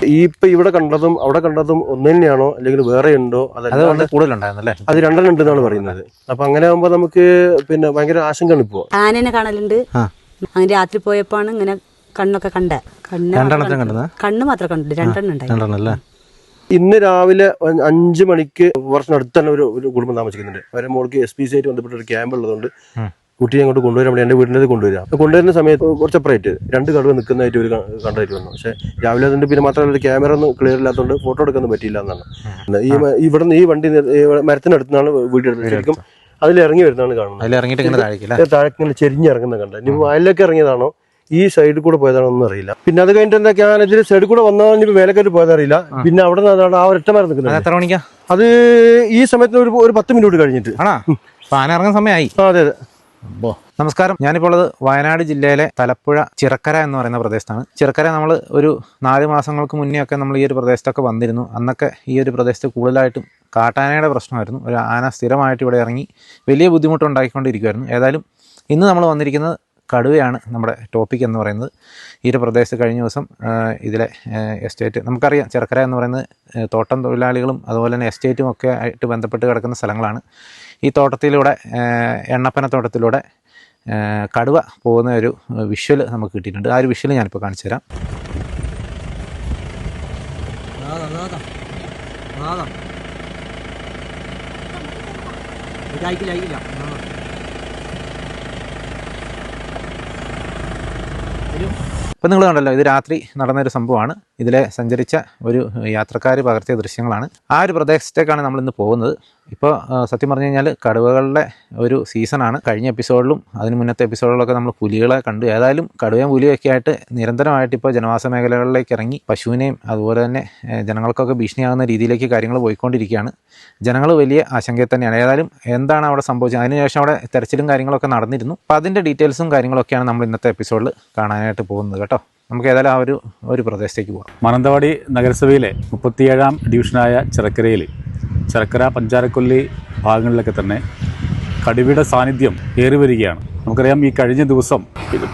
ഈ ഇപ്പൊ ഇവിടെ കണ്ടതും അവിടെ കണ്ടതും ഒന്ന് തന്നെയാണോ അല്ലെങ്കിൽ വേറെ ഉണ്ടോ? അത് കൂടുതലുണ്ടായിരുന്നല്ലേ? അത് രണ്ടെണ്ണം ഉണ്ടെന്നാണ് പറയുന്നത്. അപ്പൊ അങ്ങനെ ആകുമ്പോ നമുക്ക് പിന്നെ ഭയങ്കര ആശങ്കയാണ്. ഇപ്പോ ആനനെ കാണലുണ്ട്. അങ്ങനെ രാത്രി പോയപ്പോഴാണ് ഇങ്ങനെ കണ്ണൊക്കെ കണ്ട. കണ്ണ് മാത്രം കണ്ടില്ല, രണ്ടെണ്ണം ഉണ്ടായി. ഇന്ന് രാവിലെ 5 മണിക്ക് വർഷത്തിനടുത്ത് തന്നെ ഒരു കുടുംബം താമസിക്കുന്നുണ്ട്. അവരെ മോൾക്ക് SPC ആയിട്ട് ബന്ധപ്പെട്ട ഒരു ക്യാമ്പ് ഉള്ളതുകൊണ്ട് കുട്ടിയെ അങ്ങോട്ട് കൊണ്ടുവരാൻ വേണ്ടി എൻ്റെ വീട്ടിലേക്ക് കൊണ്ടുവരാം. കൊണ്ടുവരുന്ന സമയത്ത് കുറച്ച് സെപ്പറേറ്റ് 2 കടുവ നിൽക്കുന്നതായിട്ട് ഒരു കണ്ടായിട്ട് വന്നു. പക്ഷേ രാവിലെ അതുകൊണ്ട് പിന്നെ മാത്രമല്ല ക്യാമറ ഒന്നും ക്ലിയർ ഇല്ലാത്തതുകൊണ്ട് ഫോട്ടോ എടുക്കാനൊന്നും പറ്റിയില്ല എന്നാണ്. ഇവിടുന്ന് ഈ വണ്ടി മരത്തിനടുത്താണ് വീട്ടിൽ ശരിക്കും അതിലിറങ്ങി വരുന്നതാണ് കാണുന്നത്. താഴെ ഇങ്ങനെ ചെരിഞ്ഞിറങ്ങുന്ന കണ്ട. ഇനി വയലിലേക്ക് ഇറങ്ങിയതാണോ ഈ സൈഡിൽ കൂടെ പോയതാണോ ഒന്നും അറിയില്ല. പിന്നെ അത് കഴിഞ്ഞിട്ട് എന്തൊക്കെയാണ് ഇതിൽ സൈഡിൽ കൂടെ വന്നാൽ ഇനി മേലേക്കായിട്ട് പോയതറിയില്ല. പിന്നെ അവിടെ നിന്ന് ആ ഒറ്റ മരം നിൽക്കുന്നത്. അത് ഈ സമയത്ത് ഒരു 10 മിനിറ്റ് കഴിഞ്ഞിട്ട് ഇറങ്ങുന്ന സമയമായി. അതെ അതെ. നമസ്കാരം. ഞാനിപ്പോൾ ഉള്ളത് വയനാട് ജില്ലയിലെ തലപ്പുഴ ചിറക്കര എന്ന് പറയുന്ന പ്രദേശത്താണ്. ചിറക്കര നമ്മൾ ഒരു 4 മാസങ്ങൾക്ക് മുന്നേ ഒക്കെ നമ്മൾ ഈ ഒരു പ്രദേശത്തൊക്കെ വന്നിരുന്നു. അന്നൊക്കെ ഈ ഒരു പ്രദേശത്ത് കൂടുതലായിട്ടും കാട്ടാനയുടെ പ്രശ്നമായിരുന്നു. ഒരു ആന സ്ഥിരമായിട്ട് ഇവിടെ ഇറങ്ങി വലിയ ബുദ്ധിമുട്ടുണ്ടാക്കിക്കൊണ്ടിരിക്കുമായിരുന്നു. ഏതായാലും ഇന്ന് നമ്മൾ വന്നിരിക്കുന്നത് കടുവയാണ്. നമ്മുടെ ടോപ്പിക് എന്ന് പറയുന്നത് ഈ ഒരു പ്രദേശത്ത് കഴിഞ്ഞ ദിവസം ഇതിലെ എസ്റ്റേറ്റ്, നമുക്കറിയാം ചിറക്കര എന്ന് പറയുന്നത് തോട്ടം തൊഴിലാളികളും അതുപോലെ തന്നെ എസ്റ്റേറ്റും ഒക്കെ ആയിട്ട് ബന്ധപ്പെട്ട് കിടക്കുന്ന സ്ഥലങ്ങളാണ്. ഈ തോട്ടത്തിലൂടെ എണ്ണപ്പനത്തോട്ടത്തിലൂടെ കടുവ പോകുന്ന ഒരു വിഷ്വൽ നമുക്ക് കിട്ടിയിട്ടുണ്ട്. ആ ഒരു വിഷ്വൽ ഞാനിപ്പോൾ കാണിച്ചു തരാം. ഇപ്പം നിങ്ങൾ കണ്ടല്ലോ, ഇത് രാത്രി നടന്നൊരു സംഭവമാണ്. ഇതിലെ സഞ്ചരിച്ച ഒരു യാത്രക്കാർ പകർത്തിയ ദൃശ്യങ്ങളാണ്. ആ ഒരു പ്രദേശത്തേക്കാണ് നമ്മളിന്ന് പോകുന്നത്. ഇപ്പോൾ സത്യം പറഞ്ഞു കഴിഞ്ഞാൽ കടുവകളുടെ ഒരു സീസണാണ്. കഴിഞ്ഞ എപ്പിസോഡിലും അതിന് മുന്നത്തെ എപ്പിസോഡിലൊക്കെ നമ്മൾ പുലികളെ കണ്ടു. ഏതായാലും കടുവയും പുലിയൊക്കെ ആയിട്ട് നിരന്തരമായിട്ട് ഇപ്പോൾ ജനവാസ മേഖലകളിലേക്ക് ഇറങ്ങി പശുവിനെയും അതുപോലെ തന്നെ ജനങ്ങൾക്കൊക്കെ ഭീഷണിയാകുന്ന രീതിയിലേക്ക് കാര്യങ്ങൾ പോയിക്കൊണ്ടിരിക്കുകയാണ്. ജനങ്ങൾ വലിയ ആശങ്കയിൽ തന്നെയാണ്. ഏതായാലും എന്താണ് അവിടെ സംഭവിച്ചത്, അതിനുശേഷം അവിടെ തെരച്ചിലും കാര്യങ്ങളൊക്കെ നടന്നിരുന്നു. അപ്പോൾ അതിൻ്റെ ഡീറ്റെയിൽസും കാര്യങ്ങളൊക്കെയാണ് നമ്മൾ ഇന്നത്തെ എപ്പിസോഡിൽ കാണാനായിട്ട് പോകുന്നത് കേട്ടോ. നമുക്ക് ഏതായാലും ആ ഒരു പ്രദേശത്തേക്ക് പോകാം. മാനന്തവാടി നഗരസഭയിലെ 37-ാം ഡിവിഷനായ ചിറക്കരയിൽ ചിറക്കര പഞ്ചാരക്കൊല്ലി ഭാഗങ്ങളിലൊക്കെ തന്നെ കടുവയുടെ സാന്നിധ്യം ഏറി വരികയാണ്. നമുക്കറിയാം, ഈ കഴിഞ്ഞ ദിവസം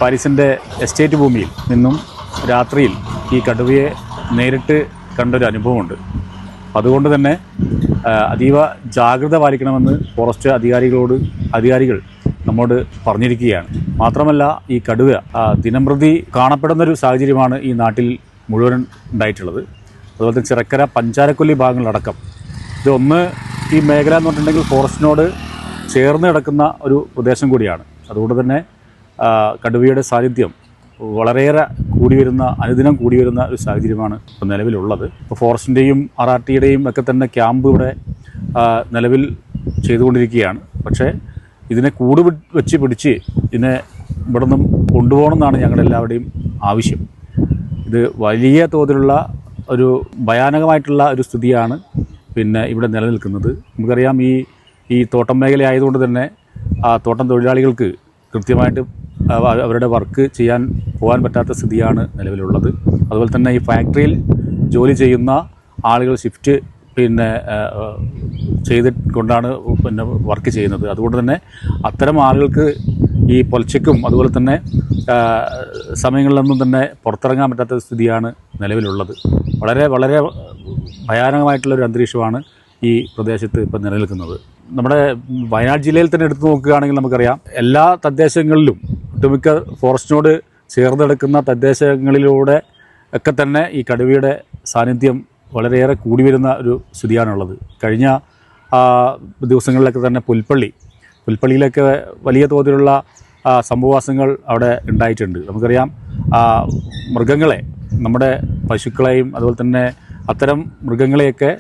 പാരീസിൻ്റെ എസ്റ്റേറ്റ് ഭൂമിയിൽ നിന്നും രാത്രിയിൽ ഈ കടുവയെ നേരിട്ട് കണ്ടൊരു അനുഭവമുണ്ട്. അതുകൊണ്ട് തന്നെ അതീവ ജാഗ്രത പാലിക്കണമെന്ന് ഫോറസ്റ്റ് അധികാരികൾ നമ്മോട് പറഞ്ഞിരിക്കുകയാണ്. മാത്രമല്ല, ഈ കടുവ ദിനംപ്രതി കാണപ്പെടുന്നൊരു സാഹചര്യമാണ് ഈ നാട്ടിൽ മുഴുവൻ ഉണ്ടായിട്ടുള്ളത്. അതുപോലെ തന്നെ ചിറക്കര പഞ്ചാരക്കൊല്ലി ഭാഗങ്ങളടക്കം ഇതൊന്ന് ഈ മേഖല എന്ന് പറഞ്ഞിട്ടുണ്ടെങ്കിൽ ഫോറസ്റ്റിനോട് ചേർന്ന് കിടക്കുന്ന ഒരു പ്രദേശം കൂടിയാണ്. അതുകൊണ്ട് തന്നെ കടുവയുടെ സാന്നിധ്യം വളരെയേറെ അനുദിനം കൂടി വരുന്ന ഒരു സാഹചര്യമാണ് ഇപ്പോൾ നിലവിലുള്ളത്. ഇപ്പോൾ ഫോറസ്റ്റിൻ്റെയും RRTയുടെയും ഒക്കെ തന്നെ ക്യാമ്പ് ഇവിടെ നിലവിൽ ചെയ്തുകൊണ്ടിരിക്കുകയാണ്. പക്ഷേ ഇതിനെ കൂട് വെച്ച് പിടിച്ച് ഇതിനെ ഇവിടെ നിന്നും കൊണ്ടുപോകണമെന്നാണ് ഞങ്ങളുടെ എല്ലാവരുടെയും ആവശ്യം. ഇത് വലിയ തോതിലുള്ള ഒരു ഭയാനകമായിട്ടുള്ള ഒരു സ്ഥിതിയാണ് പിന്നെ ഇവിടെ നിലനിൽക്കുന്നത്. നമുക്കറിയാം, ഈ തോട്ടം മേഖല ആയതുകൊണ്ട് തന്നെ ആ തോട്ടം തൊഴിലാളികൾക്ക് കൃത്യമായിട്ട് അവരുടെ വർക്ക് ചെയ്യാൻ പോകാൻ പറ്റാത്ത സ്ഥിതിയാണ് നിലവിലുള്ളത്. അതുപോലെ തന്നെ ഈ ഫാക്ടറിയിൽ ജോലി ചെയ്യുന്ന ആളുകൾ ഷിഫ്റ്റ് ചെയ്തുകൊണ്ടാണ് വർക്ക് ചെയ്യുന്നത്. അതുകൊണ്ട് തന്നെ അത്തരം ആളുകൾക്ക് ഈ പൊലച്ചയ്ക്കും അതുപോലെ തന്നെ സമയങ്ങളിലൊന്നും തന്നെ പുറത്തിറങ്ങാൻ പറ്റാത്ത സ്ഥിതിയാണ് നിലവിലുള്ളത്. വളരെ വളരെ ഭയാനകമായിട്ടുള്ളൊരു അന്തരീക്ഷമാണ് ഈ പ്രദേശത്ത് ഇപ്പം നിലനിൽക്കുന്നത്. നമ്മുടെ വയനാട് ജില്ലയിൽ തന്നെ എടുത്തു നോക്കുകയാണെങ്കിൽ നമുക്കറിയാം, എല്ലാ തദ്ദേശങ്ങളിലും ഒട്ടുമിക്ക ഫോറസ്റ്റിനോട് ചേർന്ന് കിടക്കുന്ന തദ്ദേശങ്ങളിലൂടെ ഒക്കെ തന്നെ ഈ കടുവയുടെ സാന്നിധ്യം വളരെയേറെ കൂടി വരുന്ന ഒരു സ്ഥിതിയാണുള്ളത്. കഴിഞ്ഞ ദിവസങ്ങളിലൊക്കെ തന്നെ പുൽപ്പള്ളിയിലൊക്കെ വലിയ തോതിലുള്ള സംഭവവാസങ്ങൾ അവിടെ ഉണ്ടായിട്ടുണ്ട്. നമുക്കറിയാം, മൃഗങ്ങളെ, നമ്മുടെ പശുക്കളെയും അതുപോലെ തന്നെ അത്തരം മൃഗങ്ങളെയൊക്കെ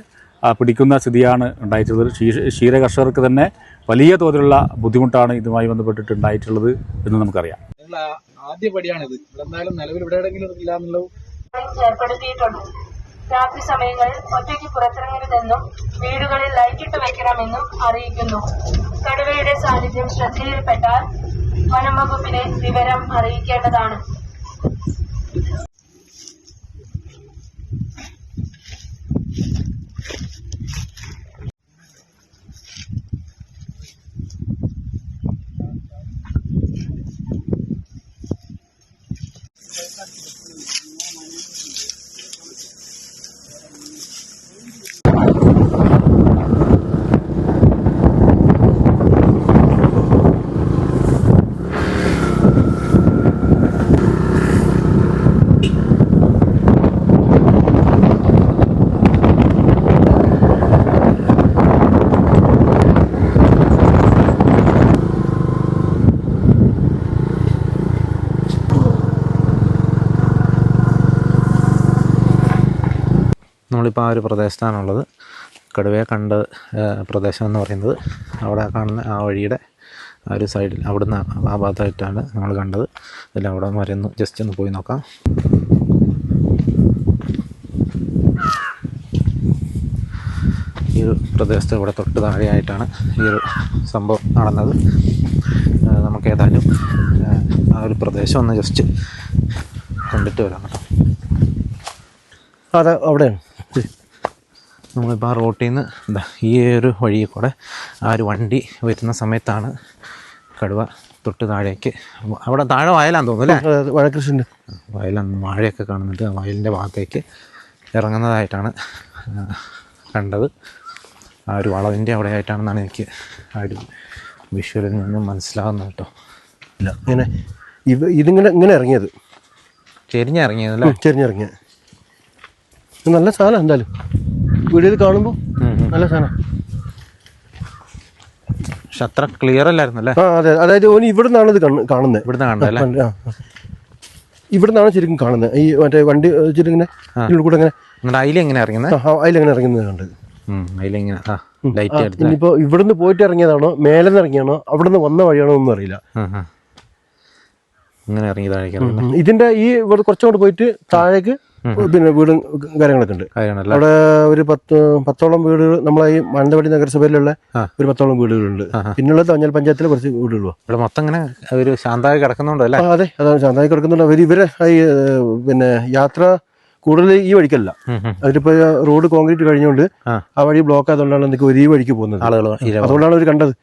പിടിക്കുന്ന സ്ഥിതിയാണ് ഉണ്ടായിട്ടുള്ളത്. ക്ഷീരകർഷകർക്ക് തന്നെ വലിയ തോതിലുള്ള ബുദ്ധിമുട്ടാണ് ഇതുമായി ബന്ധപ്പെട്ടിട്ട് ഉണ്ടായിട്ടുള്ളത് എന്ന് നമുക്കറിയാം. ആദ്യപടിയാണിത്. എന്തായാലും നിലവിൽ ഇവിടെ എവിടെയെങ്കിലും ഇല്ലാന്നുള്ളത് ഏർപ്പെടുത്തിയിട്ടുണ്ട്. രാത്രി സമയങ്ങളിൽ ഒറ്റയ്ക്ക് പുറത്തിറങ്ങരുതെന്നും വീടുകളിൽ ലൈറ്റിട്ട് വെക്കണമെന്നും അറിയിക്കുന്നു. കടുവയുടെ സാന്നിധ്യം ശ്രദ്ധയിൽപ്പെട്ടാൽ വനം വകുപ്പിനെ വിവരം അറിയിക്കേണ്ടതാണ്. നമ്മളിപ്പോൾ ആ ഒരു പ്രദേശത്താണുള്ളത്. കടുവയെ കണ്ട പ്രദേശം എന്ന് പറയുന്നത് അവിടെ കാണുന്ന ആ വഴിയുടെ ആ ഒരു സൈഡിൽ അവിടുന്ന് ആ ഭാഗത്തായിട്ടാണ് നമ്മൾ കണ്ടത്. അതിൽ അവിടെ വരെ ഒന്ന് ജസ്റ്റ് ഒന്ന് പോയി നോക്കാം. ഈ ഒരു പ്രദേശത്ത് ഇവിടെ തൊട്ട് താഴെയായിട്ടാണ് ഈ ഒരു സംഭവം നടന്നത്. നമുക്ക് ഏതായാലും ആ ഒരു പ്രദേശം ഒന്ന് ജസ്റ്റ് കണ്ടിട്ട് വരാം കേട്ടോ. അതെ, അവിടെയാണ്. നമ്മളിപ്പോൾ ആ റോട്ടിൽ നിന്ന് ഈ ഒരു വഴിയിൽ കൂടെ ആ ഒരു വണ്ടി വരുന്ന സമയത്താണ് കടുവ തൊട്ട് താഴേക്ക്, അവിടെ താഴെ വയലാന്ന് തോന്നുന്നു അല്ലേ? വഴക്കൃഷിൻ്റെ വയലാണ്, വാഴയൊക്കെ കാണുന്നുണ്ട്. ആ വയലിൻ്റെ ഭാഗത്തേക്ക് ഇറങ്ങുന്നതായിട്ടാണ് കണ്ടത്. ആ ഒരു വളവിൻ്റെ അവിടെ ആയിട്ടാണെന്നാണ് എനിക്ക് ആ ഒരു വിഷ്വലിൽ നിന്നും മനസ്സിലാകുന്നത് കേട്ടോ. ഇല്ല, ഇങ്ങനെ ഇങ്ങനെ ഇറങ്ങിയത്, ചെരിഞ്ഞിറങ്ങിയതല്ലേ? ചെരിഞ്ഞിറങ്ങിയ നല്ല സാധനം. എന്തായാലും വീഡിയോയിൽ കാണുമ്പോൾ നല്ല സാധനം. പക്ഷെ അത്ര ക്ലിയർ അല്ലായിരുന്നു അല്ലേ? ആ അതെ, അതായത് ഓന് ഇവിടെ നിന്നാണ് ഇത് കാണുന്നത്. ഇവിടുന്ന് കാണണ്ടല്ലേ? ഇവിടെ നിന്നാണ് ശരിക്കും കാണുന്നത്. ഈ മറ്റേ വണ്ടി വെച്ചിട്ട് ഇങ്ങനെ കൂടെ ഇങ്ങനെ. എന്നിട്ട് അതിലെങ്ങനെ ഇറങ്ങുന്നത്? അതിലെങ്ങനെ ഇറങ്ങുന്നത് കണ്ടത്. അതിലെങ്ങനെ ലൈറ്റ് എടുത്ത് ഇനിയിപ്പോൾ ഇവിടുന്ന് പോയിട്ട് ഇറങ്ങിയതാണോ മേലെ നിന്ന് ഇറങ്ങിയാണോ അവിടെ നിന്ന് വന്ന വഴിയാണോ ഒന്നും അറിയില്ല. ഇങ്ങനെ ഇറങ്ങി താഴേക്ക് ഇതിന്റെ ഈ ഇവിടെ കുറച്ചുകൂടെ പോയിട്ട് താഴേക്ക് പിന്നെ വീടും കാര്യങ്ങളൊക്കെ ഉണ്ട്. അവിടെ ഒരു 10ഓളം വീടുകൾ നമ്മളെ ഈ മാനന്തവാടി നഗരസഭയിലുള്ള ഒരു 10ഓളം വീടുകളുണ്ട്. പിന്നുള്ളത് തഞ്ഞാൽ പഞ്ചായത്തിലെ കുറച്ച് വീടുകളോ. ഇവിടെ മൊത്തം ഇങ്ങനെ ഒരു ശാന്തമായി കിടക്കുന്നുണ്ടല്ലേ? അതെ, അതാണ് ശാന്തമായി കിടക്കുന്നുണ്ട്. ഇവരെ ഈ പിന്നെ യാത്ര കൂടുതൽ ഈ വഴിക്കല്ല. അതിലിപ്പോ റോഡ് കോൺക്രീറ്റ് കഴിഞ്ഞുകൊണ്ട് ആ വഴി ബ്ലോക്ക് ആയതുകൊണ്ടാണ് എനിക്ക് ഒരു ഈ വഴിക്ക് പോകുന്നത്. അതുകൊണ്ടാണ് അവർ കണ്ടത്.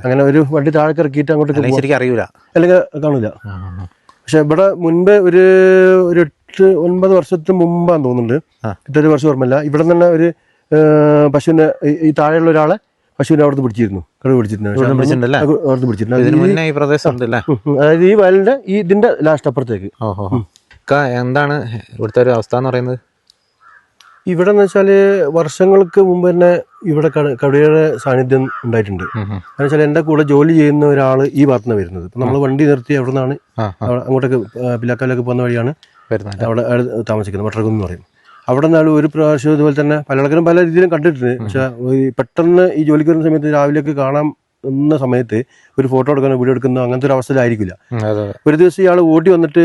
അങ്ങനെ ഒരു വണ്ടി താഴേക്ക് ഇറക്കിയിട്ട് അങ്ങോട്ട് ശരിക്കും അറിയൂല, അല്ലെങ്കിൽ കാണൂല. പക്ഷെ ഇവിടെ മുൻപ് ഒരു 8-9 വർഷത്തിന് മുമ്പാന്ന് തോന്നുന്നുണ്ട്, 8 വർഷം ഓർമ്മയില്ല, ഇവിടെ തന്നെ ഒരു പശുവിനെ, ഈ താഴെയുള്ള ഒരാളെ പശുവിനെ അവിടുന്ന് പിടിച്ചിരുന്നു, കടുവ പിടിച്ചിരുന്നു. അവിടുന്ന് പിടിച്ചിരുന്നു. അതായത് ഈ വയലിന്റെ ഇതിന്റെ ലാസ്റ്റ് അപ്പുറത്തേക്ക്. എന്താണ് ഇവിടുത്തെ ഒരു അവസ്ഥ എന്ന് പറയുന്നത്? ഇവിടെ എന്ന് വെച്ചാല് വർഷങ്ങൾക്ക് മുമ്പ് തന്നെ ഇവിടെ കടുവയുടെ സാന്നിധ്യം ഉണ്ടായിട്ടുണ്ട്. എന്ന് വെച്ചാൽ എന്റെ കൂടെ ജോലി ചെയ്യുന്ന ഒരാൾ ഈ ഭാഗത്തുനിന്ന് വരുന്നത്. ഇപ്പൊ നമ്മൾ വണ്ടി നിർത്തി അവിടെ നിന്നാണ് അങ്ങോട്ടേക്ക് പിലാക്കാലൊക്കെ പോകുന്ന വഴിയാണ് അവിടെ താമസിക്കുന്നത്. മട്ടർകുന്ന് എന്ന് പറയും. അവിടെ നിന്നാണ് ഒരു പ്രാവശ്യം ഇതുപോലെ തന്നെ പലയിടക്കലും പല രീതിയിലും കണ്ടിട്ടുണ്ട്. പക്ഷെ പെട്ടെന്ന് ഈ ജോലിക്ക് വരുന്ന സമയത്ത് രാവിലേക്ക് കാണാൻ എന്ന സമയത്ത് ഒരു ഫോട്ടോ എടുക്കാനോ വീഡിയോ എടുക്കുന്നോ അങ്ങനത്തെ ഒരു അവസ്ഥയിലായിരിക്കില്ല. ഒരു ദിവസം ഇയാൾ ഓടി വന്നിട്ട്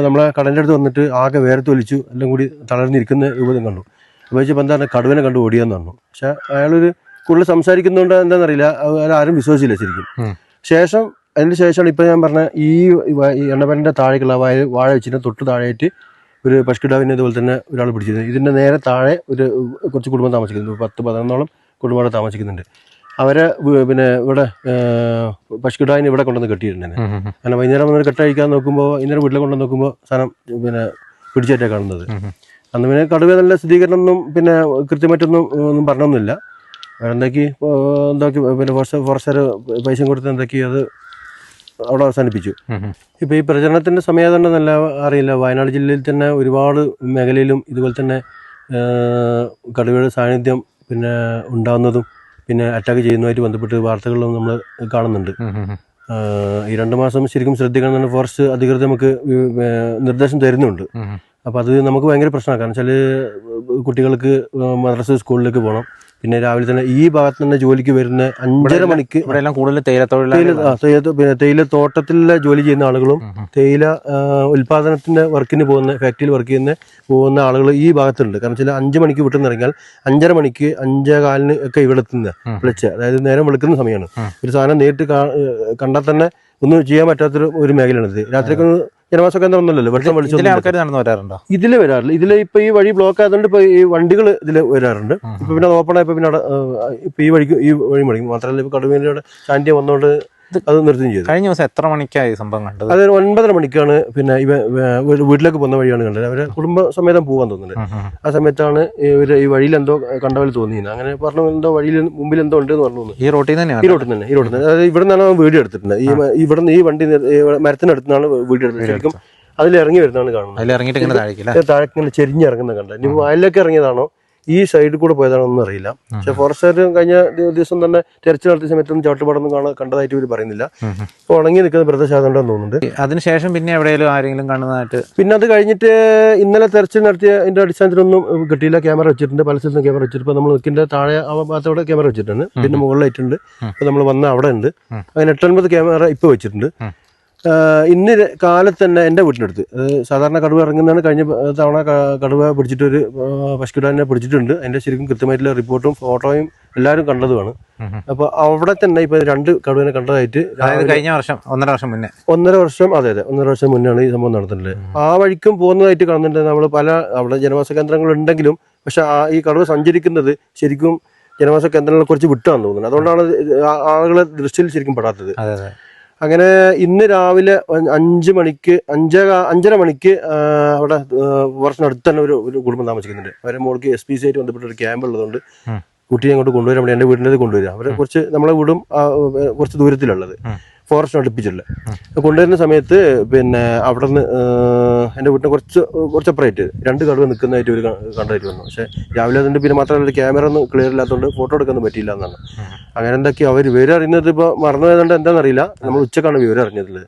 നമ്മളെ കടലിൻ്റെ അടുത്ത് വന്നിട്ട് ആകെ വേർത്ത് ഒലിച്ചു എല്ലാം കൂടി തളർന്നിരിക്കുന്ന രൂപം കണ്ടു. അപ്പോൾ വെച്ചപ്പോൾ എന്താണ് കടുവനെ കണ്ടു ഓടിയെന്ന് പറഞ്ഞു. പക്ഷെ അയാളൊരു കൂടുതൽ സംസാരിക്കുന്നതുകൊണ്ട് എന്താണെന്നറിയില്ല, ആരും വിശ്വസിച്ചില്ല ശരിക്കും. അതിന് ശേഷമാണ് ഇപ്പം ഞാൻ പറഞ്ഞ ഈ എണ്ണപ്പരൻ്റെ താഴേക്കുള്ള വാഴ വെച്ചിട്ട് തൊട്ട് താഴെയായിട്ട് ഒരു പശുക്കിടാവിനെ ഇതുപോലെ തന്നെ ഒരാൾ പിടിച്ചിരുന്നു. ഇതിൻ്റെ നേരെ താഴെ കുറച്ച് കുടുംബം താമസിക്കുന്നുണ്ട്. 10-11ഓളം കുടുംബം താമസിക്കുന്നുണ്ട്. അവരെ പിന്നെ ഇവിടെ പശുക്കിടാവിനെ ഇവിടെ കൊണ്ടുവന്ന് കെട്ടിയിട്ടുണ്ടായിരുന്നു. അങ്ങനെ വൈകുന്നേരം വന്നിട്ട് കെട്ടഴിക്കാൻ നോക്കുമ്പോൾ ഇന്നലെ വീട്ടിലെ കൊണ്ടുവന്ന് നോക്കുമ്പോൾ സാധനം പിന്നെ പിടിച്ചേറ്റാണ് കാണുന്നത്. അന്ന് പിന്നെ കടുവ നല്ല സ്ഥിരീകരണം ഒന്നും പിന്നെ കൃത്യമായിട്ടൊന്നും പറഞ്ഞൊന്നുമില്ല. എന്തൊക്കെ പിന്നെ ഫോറസ്റ്റുകാർ പൈസ കൊടുത്ത് എന്തൊക്കെ അത് അവിടെ അവസാനിപ്പിച്ചു. ഇപ്പൊ ഈ പ്രചരണത്തിന്റെ സമയത്തുണ്ട് നല്ല അറിയില്ല, വയനാട് ജില്ലയിൽ തന്നെ ഒരുപാട് മേഖലയിലും ഇതുപോലെ തന്നെ കടുവയുടെ സാന്നിധ്യം പിന്നെ ഉണ്ടാകുന്നതും പിന്നെ അറ്റാക്ക് ചെയ്യുന്നതുമായിട്ട് ബന്ധപ്പെട്ട് വാർത്തകളിലും നമ്മൾ കാണുന്നുണ്ട്. ഈ 2 മാസം ശരിക്കും ശ്രദ്ധിക്കണം ഫോറസ്റ്റ് അധികൃതർ നമുക്ക് നിർദ്ദേശം തരുന്നുണ്ട്. അപ്പോൾ അത് നമുക്ക് ഭയങ്കര പ്രശ്നമാണ്. കാരണം വെച്ചാൽ കുട്ടികൾക്ക് മദ്രസ സ്കൂളിലേക്ക് പോകണം. പിന്നെ രാവിലെ തന്നെ ഈ ഭാഗത്ത് തന്നെ ജോലിക്ക് വരുന്ന 5:30 മണിക്ക് കൂടുതൽ തേയില തോട്ടത്തിലെ ജോലി ചെയ്യുന്ന ആളുകളും തേയില ഉൽപാദനത്തിന്റെ വർക്കിന് പോകുന്ന ഫാക്ടറിയിൽ വർക്ക് പോകുന്ന ആളുകൾ ഈ ഭാഗത്തുണ്ട്. കാരണം വെച്ചാൽ 5 മണിക്ക് വിട്ടുന്ന് ഇറങ്ങിയാൽ 5:30 മണിക്ക് 5:15 ഒക്കെ ഇവിടെ എത്തുന്ന വിളിച്ച്, അതായത് നേരം വെളുക്കുന്ന സമയമാണ്. ഒരു സാധനം നേരിട്ട് കണ്ടാൽ തന്നെ ഒന്നും ചെയ്യാൻ പറ്റാത്തൊരു മേഖലയാണിത്. രാത്രിക്ക് ജനവാസമൊക്കെ എന്താണെന്നല്ലോ വെള്ളം വരാറുണ്ടോ? ഇതില് വരാറില്ല. ഇതില് ഇപ്പൊ ഈ വഴി ബ്ലോക്ക് ആയതുകൊണ്ട് ഇപ്പൊ ഈ വണ്ടികൾ ഇതില് വരാറുണ്ട്. ഇപ്പൊ പിന്നെ ഓപ്പൺ ആയപ്പോ പിന്നെ ഇപ്പൊ ഈ വഴി മടങ്ങി. മാത്രമല്ല ഇപ്പൊ കടുവയുടെ സാന്നിധ്യം വന്നുകൊണ്ട് അത് നിർത്തുകയും ചെയ്തു. കഴിഞ്ഞ ദിവസം എത്ര മണിക്കായി സംഭവം കണ്ടത്? അത് 9:30 മണിക്കാണ് പിന്നെ വീട്ടിലേക്ക് പോകുന്ന വഴിയാണ് കണ്ടത്. അവര് കുടുംബസമേതം പോകാൻ തോന്നുന്നുണ്ട്. ആ സമയത്താണ് ഇവര് ഈ വഴിയിൽ എന്തോ കണ്ട പോലെ തോന്നിയത്. അങ്ങനെ പറഞ്ഞു എന്തോ വഴിയിൽ മുമ്പിൽ എന്തോ ഉണ്ട് എന്ന് പറഞ്ഞു. ഈ റോട്ടിൽ തന്നെ അതായത് ഇവിടെ നിന്നാണ് വീഡിയോ എടുത്തിട്ടുണ്ട്. ഇവിടുന്ന് ഈ വണ്ടി മരത്തിനടുത്താണ് വീഡിയോ എടുത്തത്. ശരിക്കും അതിലിറങ്ങി വരുന്നതാണ് കാണുന്നത്. താഴേക്ക് ഇങ്ങനെ ചെരിഞ്ഞിറങ്ങുന്ന കണ്ടത്. ഇനി വയലിലേക്ക് ഇറങ്ങിയതാണോ ഈ സൈഡിൽ കൂടെ പോയതാണെന്നൊന്നും അറിയില്ല. പക്ഷെ ഫോറസ്റ്റുകാർ കഴിഞ്ഞ ദിവസം തന്നെ തെരച്ചിൽ നടത്തിയ സമയത്തൊന്നും ചവിട്ടുപാടൊന്നും കണ്ടതായിട്ട് ഇവർ പറയുന്നില്ല. ഇപ്പോൾ ഉണങ്ങി നിൽക്കുന്ന പ്രദേശമാകണ്ടെന്ന് തോന്നുന്നുണ്ട്. അതിനുശേഷം പിന്നെ എവിടെയെങ്കിലും ആരെങ്കിലും കാണുന്നതായിട്ട്? പിന്നെ അത് കഴിഞ്ഞിട്ട് ഇന്നലെ തെരച്ചിൽ നടത്തിയ അതിന്റെ അടിസ്ഥാനത്തിലൊന്നും കിട്ടിയില്ല. ക്യാമറ വെച്ചിട്ടുണ്ട്, പല സ്ഥലത്തും ക്യാമറ വെച്ചിട്ട്. ഇപ്പൊ നമ്മൾ നിൽക്കിന്റെ താഴെ ഭാഗത്തോടെ ക്യാമറ വെച്ചിട്ടുണ്ട്, പിന്നെ മുകളിലായിട്ടുണ്ട്. ഇപ്പൊ നമ്മൾ വന്ന അവിടെ ഉണ്ട്. അങ്ങനെ 8-9 ക്യാമറ ഇപ്പൊ വെച്ചിട്ടുണ്ട്. ഇന്ന് കാലത്ത് തന്നെ എൻ്റെ വീട്ടിനടുത്ത്, സാധാരണ കടുവ ഇറങ്ങുന്നതാണ്. കഴിഞ്ഞ തവണ കടുവ പിടിച്ചിട്ട് ഒരു പശുക്കിടാനെ പിടിച്ചിട്ടുണ്ട്. അതിന്റെ ശരിക്കും കൃത്യമായിട്ടുള്ള റിപ്പോർട്ടും ഫോട്ടോയും എല്ലാവരും കണ്ടതുമാണ്. അപ്പൊ അവിടെ തന്നെ ഇപ്പൊ 2 കടുവനെ കണ്ടതായിട്ട് കഴിഞ്ഞ വർഷം 1.5 വർഷം മുന്നേ 1.5 വർഷം, അതെ 1.5 വർഷം മുന്നാണ് ഈ സംഭവം നടന്നിട്ടുള്ളത്. ആ വഴിക്കും പോകുന്നതായിട്ട് കാണുന്നുണ്ട്. നമ്മൾ പല അവിടെ ജനവാസ കേന്ദ്രങ്ങൾ ഉണ്ടെങ്കിലും പക്ഷെ ഈ കടുവ സഞ്ചരിക്കുന്നത് ശരിക്കും ജനവാസ കേന്ദ്രങ്ങളെ കുറിച്ച് വിട്ടാന്ന് തോന്നുന്നത്. അതുകൊണ്ടാണ് ആളുകളെ ദൃഷ്ടിയിൽ ശരിക്കും പെടാത്തത്. അങ്ങനെ ഇന്ന് രാവിലെ 5 മണിക്ക് 5:30 മണിക്ക് അവിടെ വർഷത്തിനടുത്ത് തന്നെ ഒരു കുടുംബം താമസിക്കുന്നുണ്ട്. അവരെ മോൾക്ക് SPC ആയിട്ട് ബന്ധപ്പെട്ട ഒരു ക്യാമ്പ് ഉള്ളതുകൊണ്ട് കുട്ടിയെ അങ്ങോട്ട് കൊണ്ടുവരാൻ വേണ്ടി എൻ്റെ വീടിൻ്റെ കൊണ്ടുവരിക. അവരെ കുറച്ച് നമ്മളെ വീടും കുറച്ച് ദൂരത്തിലുള്ളത്, ഫോറസ്റ്റ് അടുപ്പിച്ചുള്ളത്. കൊണ്ടുവരുന്ന സമയത്ത് പിന്നെ അവിടെ നിന്ന് എൻ്റെ വീട്ടിന് കുറച്ച് അപ്പുറമായിട്ട് 2 കടുവ നിൽക്കുന്നതായിട്ട് ഒരു കണ്ടായിട്ട് വന്നു. പക്ഷേ രാവിലെ അതിൻ്റെ പിന്നെ മാത്രമല്ല ക്യാമറ ഒന്നും ക്ലിയർ ഇല്ലാത്തതുകൊണ്ട് ഫോട്ടോ എടുക്കാനൊന്നും പറ്റിയില്ല എന്നാണ്. അങ്ങനെ എന്തൊക്കെയോ അവർ വിവരം അറിയുന്നത് ഇപ്പോൾ മറന്നു പോയതുകൊണ്ട് എന്താണെന്നറിയില്ല. നമ്മൾ ഉച്ചക്കാണ് വിവരം അറിഞ്ഞിട്ടുള്ളത്.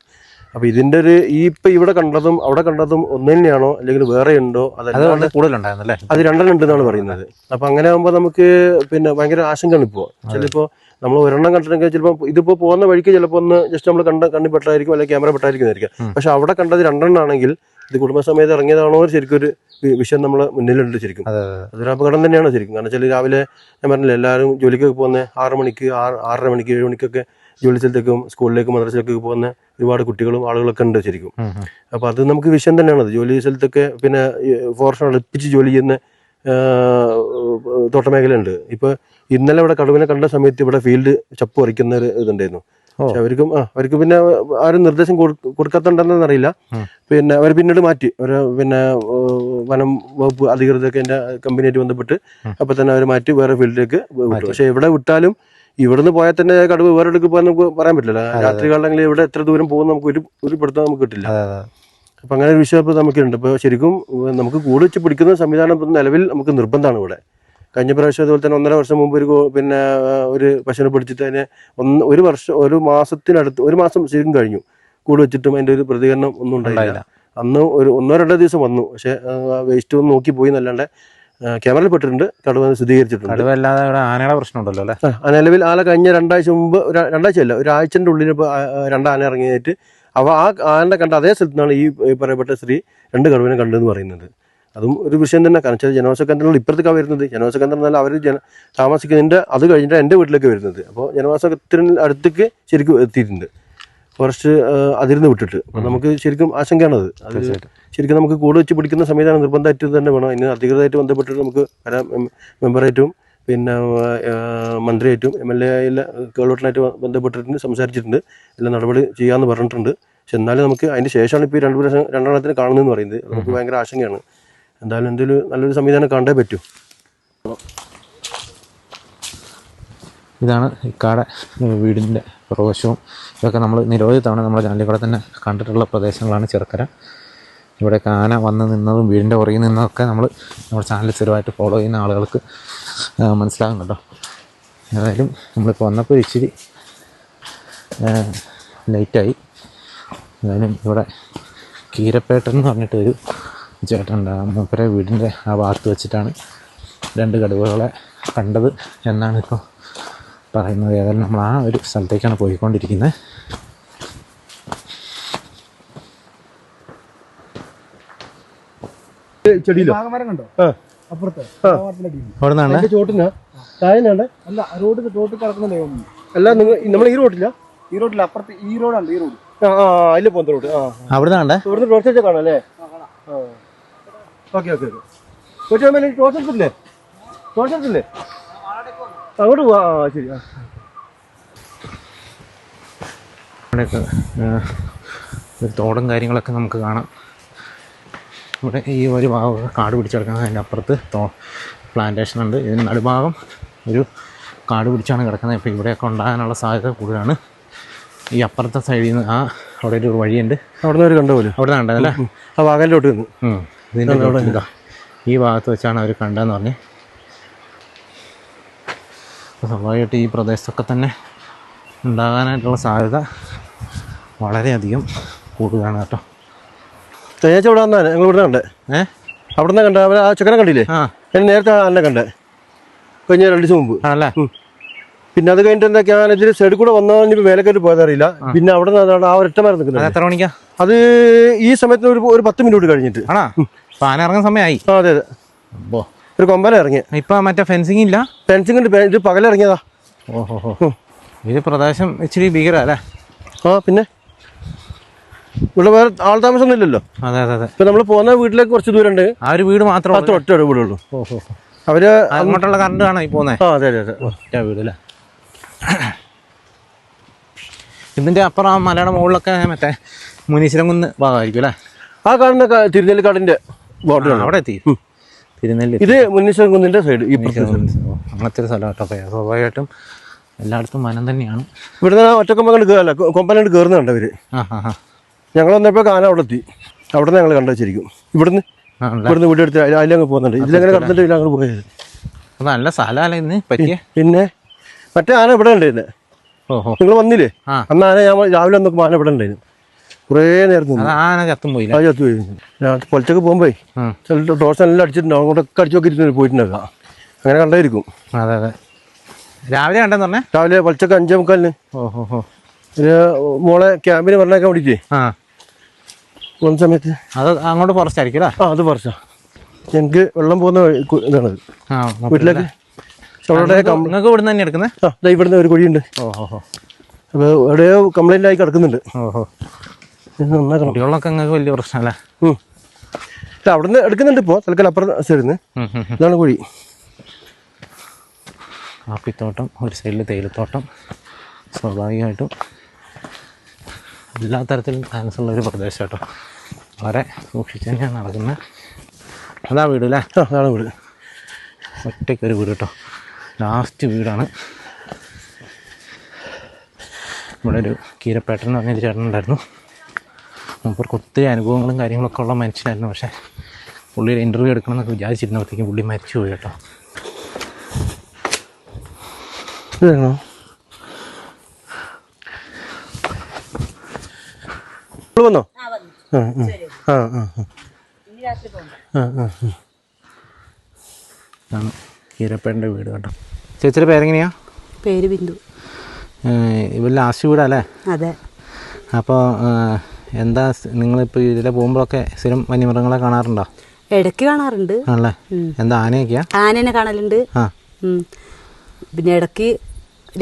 അപ്പൊ ഇതിന്റെ ഒരു ഇപ്പൊ ഇവിടെ കണ്ടതും അവിടെ കണ്ടതും ഒന്ന് തന്നെയാണോ അല്ലെങ്കിൽ വേറെ ഉണ്ടോ? അത് കൂടുതലുണ്ടായിരുന്നല്ലേ? അത് 2 ഉണ്ടെന്നാണ് പറയുന്നത്. അപ്പൊ അങ്ങനെ ആകുമ്പോൾ നമുക്ക് പിന്നെ ഭയങ്കര ആശങ്കയാണ് ഇപ്പോൾ. ചിലപ്പോൾ നമ്മൾ ഒരെണ്ണം കണ്ടിട്ടുണ്ടെങ്കിൽ ചിലപ്പോൾ ഇതിപ്പോ പോകുന്ന വഴിക്ക് ചിലപ്പോൾ ഒന്ന് ജസ്റ്റ് നമ്മൾ കണ്ണി പെട്ടായിരിക്കും, അല്ലെങ്കിൽ ക്യാമറ പെട്ടായിരിക്കുന്നതായിരിക്കും. പക്ഷെ അവിടെ കണ്ടത് 2 ആണെങ്കിൽ ഇത് കുടുംബസമേതം ഇറങ്ങിയതാണോ ശരിക്കും ഒരു വിഷയം നമ്മളെ മുന്നിലുണ്ട്. ശരിക്കും അതൊരു അപകടം തന്നെയാണ് ശരിക്കും. കാരണം വെച്ചാൽ രാവിലെ ഞാൻ പറഞ്ഞില്ല, എല്ലാവരും ജോലിക്കൊക്കെ പോകുന്ന 6 മണിക്ക് 6:30 മണിക്ക് 7 മണിക്കൊക്കെ ജോലി സ്ഥലത്തേക്കും സ്കൂളിലേക്കും മദ്രസയിലേക്കൊക്കെ പോകുന്ന ഒരുപാട് കുട്ടികളും ആളുകളൊക്കെ ഉണ്ട് ശരിക്കും. അപ്പൊ അത് നമുക്ക് വിഷയം തന്നെയാണത്. ജോലി സ്ഥലത്തൊക്കെ പിന്നെ ഫോറസ്റ്റ് അടുപ്പിച്ച് ജോലി ചെയ്യുന്ന തോട്ടമേഖലയുണ്ട്. ഇപ്പൊ ഇന്നലെ ഇവിടെ കടുവനെ കണ്ട സമയത്ത് ഇവിടെ ഫീൽഡ് ചപ്പ് പറിക്കുന്ന ഒരു ഇതുണ്ടായിരുന്നു. പക്ഷെ അവർക്ക് പിന്നെ ആരും നിർദ്ദേശം കൊടുക്കാത്തുണ്ടെന്ന് അറിയില്ല. പിന്നെ അവർ പിന്നീട് മാറ്റി പിന്നെ വനം വകുപ്പ് അധികൃതരൊക്കെ എൻ്റെ കമ്പനിയായിട്ട് ബന്ധപ്പെട്ട് അപ്പൊ തന്നെ അവർ മാറ്റി വേറെ ഫീൽഡിലേക്ക് വിട്ടു. പക്ഷെ എവിടെ വിട്ടാലും ഇവിടുന്ന് പോയാൽ തന്നെ കടുവ വേറെ എടുക്ക് പോകാൻ നമുക്ക് പറയാൻ പറ്റില്ല. രാത്രി കാലങ്ങളിൽ ഇവിടെ എത്ര ദൂരം പോകുന്ന നമുക്ക് ഒരു പിടുത്തം നമുക്ക് കിട്ടില്ല. അപ്പൊ അങ്ങനെ ഒരു വിഷയം ഇപ്പൊ നമുക്കുണ്ട്. ഇപ്പൊ ശരിക്കും നമുക്ക് കൂട് വെച്ച് പിടിക്കുന്ന സംവിധാനം നിലവിൽ നമുക്ക് നിർബന്ധമാണ് ഇവിടെ. കഴിഞ്ഞ പ്രാവശ്യം അതുപോലെ തന്നെ 1.5 വർഷം മുമ്പ് ഒരു പശുവിനെ പിടിച്ചിട്ട് അതിനെ ഒരു മാസം ശരിക്കും കഴിഞ്ഞു കൂട് വെച്ചിട്ടും അതിന്റെ ഒരു പ്രതികരണം ഒന്നും ഉണ്ടായില്ല. അന്ന് 1-2 ദിവസം വന്നു. പക്ഷെ വേസ്റ്റ് ഒന്ന് നോക്കി പോയി എന്നല്ലാണ്ട് ക്യാമറയിൽ പെട്ടിട്ടുണ്ട്, കടുവ സ്ഥിരീകരിച്ചിട്ടുണ്ട്. ആനയുടെ പ്രശ്നമുണ്ടല്ലോ അല്ലേ? നിലവിൽ ആന കഴിഞ്ഞ 2 ആഴ്ച മുമ്പ്, 2 ആഴ്ചയല്ല, ഒരാഴ്ചന്റെ ഉള്ളിൽ ഇപ്പോൾ 2 ആന ഇറങ്ങിയിട്ട് ആ ആനനെ കണ്ട അതേ സ്ഥലത്തു നിന്നാണ് ഈ പറയപ്പെട്ട സ്ത്രീ 2 കടുവനെ കണ്ടെന്ന് പറയുന്നത്. അതും ഒരു വിഷയം തന്നെ. കാരണം വെച്ചാൽ ജനവാസ കേന്ദ്രങ്ങൾ ഇപ്പുറത്തേക്കാണ് വരുന്നത്. ജനവാസ കേന്ദ്രം എന്നാൽ അവർ താമസിക്കുന്നതിൻ്റെ അത് കഴിഞ്ഞിട്ട് എൻ്റെ വീട്ടിലേക്ക് വരുന്നത്. അപ്പോൾ ജനവാസത്തിന് അടുത്തേക്ക് ശരിക്കും എത്തിയിട്ടുണ്ട് ഫോറസ്റ്റ് അതിരുന്ന് വിട്ടിട്ട്. അപ്പം നമുക്ക് ശരിക്കും ആശങ്കയാണത്. അത് ശരിക്കും നമുക്ക് കൂട് വെച്ച് പിടിക്കുന്ന സംവിധാനം നിർബന്ധമായിട്ട് തന്നെ വേണം. അതിന് അധികൃതമായിട്ട് ബന്ധപ്പെട്ടിട്ട് നമുക്ക് പല മെമ്പറായിട്ടും പിന്നെ മന്ത്രിയായിട്ടും MLA കേളോട്ടനായിട്ട് ബന്ധപ്പെട്ടിട്ടുണ്ട്, സംസാരിച്ചിട്ടുണ്ട്. എല്ലാം നടപടി ചെയ്യാമെന്ന് പറഞ്ഞിട്ടുണ്ട്. പക്ഷെ എന്നാലും നമുക്ക് അതിന് ശേഷമാണ് ഇപ്പോൾ ഈ 2 എണ്ണത്തിന് കാണുന്നതെന്ന് പറയുന്നത്. നമുക്ക് ഭയങ്കര ആശങ്കയാണ്. എന്തായാലും എന്തെങ്കിലും നല്ലൊരു സംവിധാനം കണ്ടേ പറ്റൂ. ഇതാണ് ഇക്കാടെ വീടിൻ്റെ പ്രവേശവും. ഇതൊക്കെ നമ്മൾ നിരവധി തവണ നമ്മുടെ ചാനലിൽ കൂടെ തന്നെ കണ്ടിട്ടുള്ള പ്രദേശങ്ങളാണ് ചിറക്കര. ഇവിടെ ആന വന്ന് നിന്നതും വീടിൻ്റെ പുറകിൽ നിന്നതൊക്കെ നമ്മുടെ ചാനൽ സ്ഥിരമായിട്ട് ഫോളോ ചെയ്യുന്ന ആളുകൾക്ക് മനസ്സിലാകും കേട്ടോ. ഏതായാലും നമ്മളിപ്പോൾ വന്നപ്പോൾ ഇച്ചിരി ലേറ്റായി. ഏതായാലും ഇവിടെ കീരപ്പേട്ടൻ എന്ന് പറഞ്ഞിട്ട് ഒരു ചേട്ടനുണ്ട്. മൂപ്പരെ വീടിൻ്റെ ആ ഭാഗത്ത് വെച്ചിട്ടാണ് 2 കടുവകളെ കണ്ടത് എന്നാണ് ഇപ്പോൾ പറയുന്നത്. ഏതായാലും നമ്മൾ ആ ഒരു സ്ഥലത്തേക്കാണ് പോയിക്കൊണ്ടിരിക്കുന്നത്. അല്ല നമ്മൾ ഈ റോഡില്ല, ഈ റോഡിൽ അപ്പുറത്ത് ഈ റോഡുണ്ട്, ഈ റോഡ് അതിൽ പോകുന്ന റോഡ് അവിടെ ഇവിടുന്ന് ടോർച്ച് വെച്ചാൽ കാണാം അല്ലേ? Okay okay okay. കൊച്ചു ടോർച്ച് എടുത്തില്ലേ? ടോർച്ച് എടുത്തില്ലേ? അങ്ങോട്ട് പോവാ. ശരി. ഇവിടെയൊക്കെ ഒരു തോടും കാര്യങ്ങളൊക്കെ നമുക്ക് കാണാം. ഇവിടെ ഈ ഒരു ഭാഗം കാട് പിടിച്ചെടുക്കുന്നത്. അതിൻ്റെ അപ്പുറത്ത് പ്ലാന്റേഷൻ ഉണ്ട്. ഇതിന് നടുഭാഗം ഒരു കാട് പിടിച്ചാണ് കിടക്കുന്നത്. ഇപ്പോൾ ഇവിടെയൊക്കെ ഉണ്ടാകാനുള്ള സാധ്യത കൂടുതലാണ്. ഈ അപ്പുറത്തെ സൈഡിൽ നിന്ന് അവിടെ ഒരു വഴിയുണ്ട്, അവിടെ നിന്ന് കണ്ട പോലും അവിടെ നിന്ന് കണ്ടതല്ലേ? ആ വാഗനിലോട്ട് നിന്ന് ഇതിൻ്റെ ഈ ഭാഗത്ത് വെച്ചാണ് അവർ കണ്ടതെന്ന് പറഞ്ഞ് സ്വാഭാവികമായിട്ട് ഈ പ്രദേശത്തൊക്കെ തന്നെ ഉണ്ടാകാനായിട്ടുള്ള സാധ്യത വളരെയധികം കൂടുതലാണ് കേട്ടോ. തേച്ച ഇവിടെ വന്നാണ് ഞങ്ങൾ ഇവിടെ കണ്ടേ. അവിടെ നിന്ന് കണ്ട ആ ചെക്കനെ കണ്ടില്ലേ? ഞാൻ നേരത്തെ ആനെ കണ്ടേ കഴിഞ്ഞ 2 ദിവസം മുമ്പ്. ആണല്ലേ? പിന്നെ അത് കഴിഞ്ഞിട്ട് എന്താ ഞാൻ ഇതിൽ സൈഡിൽ കൂടെ വന്നാൽ ഇനി മേലേക്കായിട്ട് പോയതറിയില്ല. പിന്നെ അവിടെ നിന്ന് ആ ഒരൊറ്റ മരം നിൽക്കുന്നത്. എത്ര മണിക്കാ അത്? ഈ സമയത്ത് ഒരു 10 മിനിറ്റ് കഴിഞ്ഞിട്ട്. ആണോ? ആന ഇറങ്ങുന്ന സമയമായി. അതെ അതെ. ഒരു കൊമ്പല ഇറങ്ങി. ഇപ്പൊ മറ്റേ ഫെൻസിങ് ഇല്ല? ഫെൻസിങ് ഉണ്ട്. ഇത് പകലിറങ്ങിയതാ. ഓഹോ. ഇത് പ്രദേശം ഇച്ചിരി ഭീകര അല്ലേ? പിന്നെ ഇവിടെ വേറെ ആൾ താമസമൊന്നും ഇല്ലല്ലോ. അതെ അതെ അതെ. ഇപ്പൊ നമ്മൾ പോകുന്ന വീട്ടിലേക്ക് കുറച്ച് ദൂരം ഉണ്ട്. ആ ഒരു വീട് മാത്രം ഒറ്റ വീടുള്ളൂ. അവര് അങ്ങോട്ടുള്ള കറണ്ട് കാണോ ഈ പോകുന്നത്? അതെ അതെ അതെ. ഒറ്റ വീട് അല്ലേ? ഇതിന്റെ അപ്പുറം ആ മലയുടെ മുകളിലൊക്കെ മറ്റേ മുനീശ്വരംകുന്ന് ഭാഗമായിരിക്കും അല്ലേ? ആ കാണുന്ന തിരുനെല്ലിക്കാടിന്റെ ബോർഡറാണ്. അവിടെ എത്തി തിരുനെല്ലി. ഇത് മുനീശ്വരംകുന്നിന്റെ സൈഡ്. അങ്ങനത്തെ ഒരു സ്ഥലം കേട്ടോ. സ്വാഭാവികമായിട്ടും എല്ലായിടത്തും വനം തന്നെയാണ്. ഇവിടുന്ന് ഒറ്റക്കൊമ്പ കണ്ട് കയറല്ല, കൊമ്പനായിട്ട് കയറുന്നുണ്ട് അവര്. ഞങ്ങൾ വന്നപ്പോൾ ആന അവിടെ എത്തി. അവിടെ നിന്ന് ഞങ്ങൾ കണ്ടുവച്ചിരിക്കും. ഇവിടുന്ന് വീട് എടുത്ത് അതിലങ്ങ് പോകുന്നുണ്ട്. ഇതിലങ്ങനെ കടന്നിട്ട് ഇതിലങ്ങ് പോയത്. നല്ല സ്ഥലമല്ലേ ഇന്ന് പറ്റിയ? പിന്നെ മറ്റേ ആന ഇവിടെ ഉണ്ടായിരുന്നു. നിങ്ങൾ വന്നില്ലേ? അന്ന് ആന ഞാൻ രാവിലെ വന്നപ്പോൾ ആന ഇവിടെ ഉണ്ടായിരുന്നു. കുറേ നേരം ആന ചത്തും പോയി. ആ ചത്തു പോയി. പൊലച്ചൊക്കെ പോകുമ്പോഴേ ചില ടോർച്ച് എല്ലാം അടിച്ചിട്ടുണ്ടാവും. അങ്ങോട്ടൊക്കെ അടിച്ചു നോക്കിയിട്ട് പോയിട്ടുണ്ടാക്കാം. അങ്ങനെ കണ്ടായിരിക്കും. അതെ അതെ. രാവിലെ കണ്ടെന്ന് പറഞ്ഞേ? രാവിലെ പൊലച്ചൊക്കെ 5:45. ഒരു മോളെ ക്യാമ്പിന് പറഞ്ഞേക്കാൻ വേണ്ടിയിട്ടേ പോകുന്ന സമയത്ത്. അത് അങ്ങോട്ട് ഫോറസ്റ്റ് ആയിരിക്കും അല്ലേ? അത് ഫോറസ്റ്റാ. ഞങ്ങൾക്ക് വെള്ളം പോകുന്ന ഇതാണത് വീട്ടിലേക്ക്. നിങ്ങൾക്ക് ഇവിടുന്ന് തന്നെ എടുക്കുന്നത്? ഇവിടുന്ന് ഒരു കുഴിയുണ്ട്. അപ്പോൾ എവിടെയോ കംപ്ലൈൻ്റ് ആയി കിടക്കുന്നുണ്ട്. കുട്ടികളൊക്കെ നിങ്ങൾക്ക് വലിയ പ്രശ്നമല്ലേ? അവിടുന്ന് എടുക്കുന്നുണ്ട് ഇപ്പോൾ തൽക്കാലം അപ്പുറം സൈഡിൽ. ഇതാണ് കുഴി. കാപ്പിത്തോട്ടം, ഒരു സൈഡിൽ തേയിലത്തോട്ടം. സ്വാഭാവികമായിട്ടും എല്ലാ തരത്തിലും ചാൻസുള്ള ഒരു പ്രദേശം കേട്ടോ. വളരെ സൂക്ഷിച്ച് തന്നെയാണ് നടക്കുന്നത്. അതാ വീട് അല്ലേ? അതാണ് വീട്. ഒറ്റയ്ക്കൊരു വീട് കേട്ടോ. ലാസ്റ്റ് വീടാണ്. ഇവിടെ ഒരു കീരപ്പേട്ടൻ എന്ന് പറഞ്ഞൊരു ചേട്ടനുണ്ടായിരുന്നു. മൂപ്പർക്ക് ഒത്തിരി അനുഭവങ്ങളും കാര്യങ്ങളൊക്കെ ഉള്ള മനുഷ്യനായിരുന്നു. പക്ഷേ പുള്ളിയുടെ ഇൻ്റർവ്യൂ എടുക്കണമെന്നൊക്കെ വിചാരിച്ചിരുന്നപ്പോഴത്തേക്കും പുള്ളി മരിച്ചു പോയി കേട്ടോ. ഇതാണോ? വന്നോ? കീരപ്പേട്ടൻ്റെ വീട് കേട്ടോ. ചേച്ചിയുടെ പേരെങ്ങനെയാ? പേര് ബിന്ദു. ഇവർ ലാസ്റ്റ് വീടല്ലേ? അതെ. അപ്പോൾ എന്താ നിങ്ങളിപ്പോൾ ഇതിലെ പോകുമ്പോഴൊക്കെ സ്ഥിരം വന്യമൃഗങ്ങളെ കാണാറുണ്ടോ? ഇടയ്ക്ക് കാണാറുണ്ട്. ആണല്ലേ? എന്താ ആനയൊക്കെയാ? ആനേനെ കാണലുണ്ട്. പിന്നെ ഇടയ്ക്ക്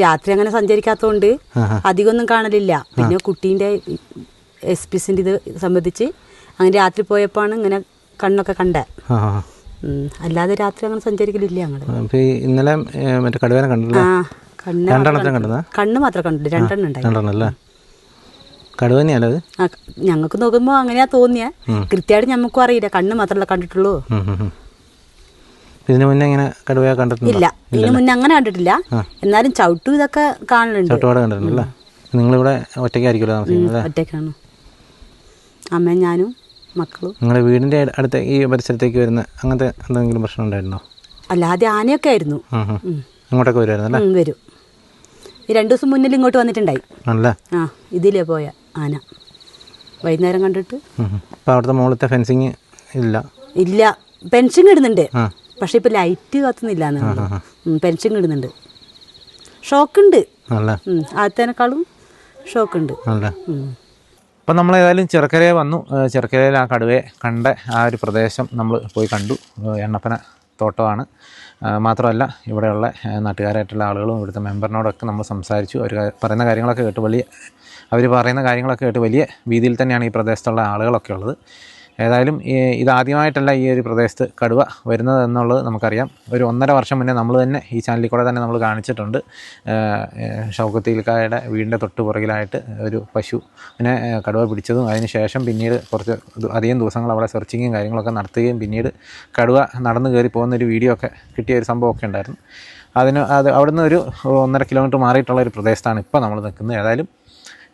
രാത്രി അങ്ങനെ സഞ്ചരിക്കാത്തതുകൊണ്ട് അധികമൊന്നും കാണലില്ല. പിന്നെ കുട്ടീൻ്റെ SPCൻ്റെ ഇത് സംബന്ധിച്ച് അങ്ങനെ രാത്രി പോയപ്പോഴാണ് ഇങ്ങനെ കണ്ണൊക്കെ കണ്ടേ. അല്ലാതെ രാത്രി അങ്ങനെ സഞ്ചരിക്കലില്ല ഞങ്ങൾ. ഇന്നലെ മറ്റേ കടുവേനെ കണ്ടില്ല? കണ്ണ് മാത്രം കണ്ടില്ല. 2 എണ്ണം ഉണ്ടായി. കടുവ തന്നെയല്ലേ അത്? ഞങ്ങൾക്ക് നോക്കുമ്പോൾ അങ്ങനെയാ തോന്നിയ. കൃത്യമായിട്ട് ഞമ്മക്കും അറിയില്ല. കണ്ണ് മാത്രമല്ല കണ്ടിട്ടുള്ളൂ. ഇതിന് മുന്നേ ഇങ്ങനെ കടുവയെ കണ്ടിട്ടില്ല? ഇല്ല, ഇതിന് മുന്നേ അങ്ങനെ കണ്ടിട്ടില്ല. എന്നാലും ചവിട്ടു ഇതൊക്കെ കാണലുണ്ട്. ചവിട്ടുപാട് കണ്ടിട്ടുണ്ടല്ലേ? നിങ്ങളിവിടെ ഒറ്റയ്ക്കായിരിക്കുമല്ലോ താമസിക്കുന്നത്? ഒറ്റയ്ക്കാണ്. അമ്മയും ഞാനും മക്കളും. നിങ്ങളുടെ വീടിൻ്റെ അടുത്ത് ഈ പരിസരത്തേക്ക് വരുന്ന അങ്ങനത്തെ എന്തെങ്കിലും പ്രശ്നം ഉണ്ടായിരുന്നോ? അല്ലാതെ ആനയൊക്കെ ആയിരുന്നു. അങ്ങോട്ടൊക്കെ വരുമായിരുന്നു അല്ലേ? വരും. ഈ 2 ദിവസം മുന്നിൽ ഇങ്ങോട്ട് വന്നിട്ടുണ്ടായി. ആണല്ലേ? ഇതിലേ പോയ ആന വൈകുന്നേരം കണ്ടിട്ട്. അപ്പോൾ അവിടുത്തെ മുകളിലത്തെ ഫെൻസിങ് ഇല്ല. ഫെൻസിങ് ഇടുന്നുണ്ട്. പക്ഷെ ഇപ്പൊ ലൈറ്റ് കത്തുന്നില്ല. ഫെൻസിങ് ഇടുന്നുണ്ട്. ഷോക്കുണ്ട്. ആദ്യത്തേനേക്കാളും ഷോക്കുണ്ട്. അപ്പം നമ്മൾ ഏതായാലും ചിറക്കരയെ വന്നു. ചിറക്കരയിൽ ആ കടുവയെ കണ്ട ആ ഒരു പ്രദേശം നമ്മൾ പോയി കണ്ടു. എണ്ണപ്പന തോട്ടമാണ്. മാത്രമല്ല ഇവിടെയുള്ള നാട്ടുകാരായിട്ടുള്ള ആളുകളും ഇവിടുത്തെ മെമ്പറിനോടൊക്കെ നമ്മൾ സംസാരിച്ചു. അവർ പറയുന്ന കാര്യങ്ങളൊക്കെ കേട്ട് വലിയ രീതിയിൽ തന്നെയാണ് ഈ പ്രദേശത്തുള്ള ആളുകളൊക്കെ ഉള്ളത്. ഏതായാലും ഇതാദ്യമായിട്ടല്ല ഈ ഒരു പ്രദേശത്ത് കടുവ വരുന്നത് എന്നുള്ളത് നമുക്കറിയാം. ഒരു 1.5 വർഷം മുന്നേ നമ്മൾ തന്നെ ഈ ചാനലിൽ കൂടെ തന്നെ നമ്മൾ കാണിച്ചിട്ടുണ്ട്. ഷൗക്കത്ത് ഇൽക്കായുടെ വീടിൻ്റെ തൊട്ട് പുറകിലായിട്ട് ഒരു പശുവിനെ കടുവ പിടിച്ചതും അതിന് ശേഷം പിന്നീട് കുറച്ച് അധികം ദിവസങ്ങൾ അവിടെ സെർച്ചിങ്ങും കാര്യങ്ങളൊക്കെ നടത്തുകയും പിന്നീട് കടുവ നടന്നു കയറി പോകുന്നൊരു വീഡിയോ ഒക്കെ കിട്ടിയ ഒരു സംഭവമൊക്കെ ഉണ്ടായിരുന്നു. അവിടുന്ന് ഒരു 1.5 കിലോമീറ്റർ മാറിയിട്ടുള്ള ഒരു പ്രദേശത്താണ് ഇപ്പോൾ നമ്മൾ നിൽക്കുന്നത്. ഏതായാലും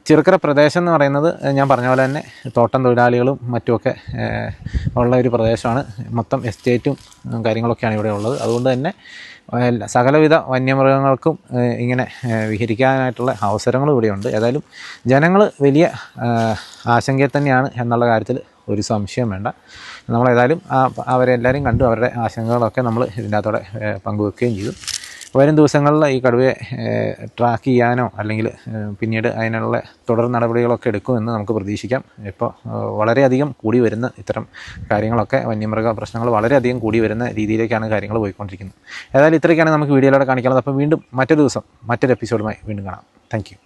ചിറക്കര പ്രദേശം എന്ന് പറയുന്നത് ഞാൻ പറഞ്ഞ പോലെ തന്നെ തോട്ടം തൊഴിലാളികളും മറ്റുമൊക്കെ ഉള്ള ഒരു പ്രദേശമാണ്. മൊത്തം എസ്റ്റേറ്റും കാര്യങ്ങളൊക്കെയാണ് ഇവിടെ ഉള്ളത്. അതുകൊണ്ട് തന്നെ സകലവിധ വന്യമൃഗങ്ങൾക്കും ഇങ്ങനെ വിഹരിക്കാനായിട്ടുള്ള അവസരങ്ങളും ഇവിടെയുണ്ട്. ഏതായാലും ജനങ്ങൾ വലിയ ആശങ്കയിൽ തന്നെയാണ് എന്നുള്ള കാര്യത്തിൽ ഒരു സംശയം വേണ്ട. നമ്മളേതായാലും അവരെല്ലാവരും കണ്ടു, അവരുടെ ആശങ്കകളൊക്കെ നമ്മൾ ഇതിൻ്റെ അകത്തോടെ പങ്കുവെക്കുകയും ചെയ്തു. വരും ദിവസങ്ങളിൽ ഈ കടുവയെ ട്രാക്ക് ചെയ്യാനോ അല്ലെങ്കിൽ പിന്നീട് അതിനുള്ള തുടർ നടപടികളൊക്കെ എടുക്കുമെന്ന് നമുക്ക് പ്രതീക്ഷിക്കാം. ഇപ്പോൾ വളരെയധികം കൂടി വരുന്ന ഇത്തരം കാര്യങ്ങളൊക്കെ, വന്യമൃഗ പ്രശ്നങ്ങൾ വളരെയധികം കൂടി വരുന്ന രീതിയിലേക്കാണ് കാര്യങ്ങൾ പോയിക്കൊണ്ടിരിക്കുന്നത്. ഏതായാലും ഇത്രയൊക്കെയാണ് നമുക്ക് വീഡിയോയിലൂടെ കാണിക്കാനുള്ളത്. അപ്പോൾ വീണ്ടും മറ്റൊരു ദിവസം മറ്റൊരു എപ്പിസോഡുമായി വീണ്ടും കാണാം. Thank you.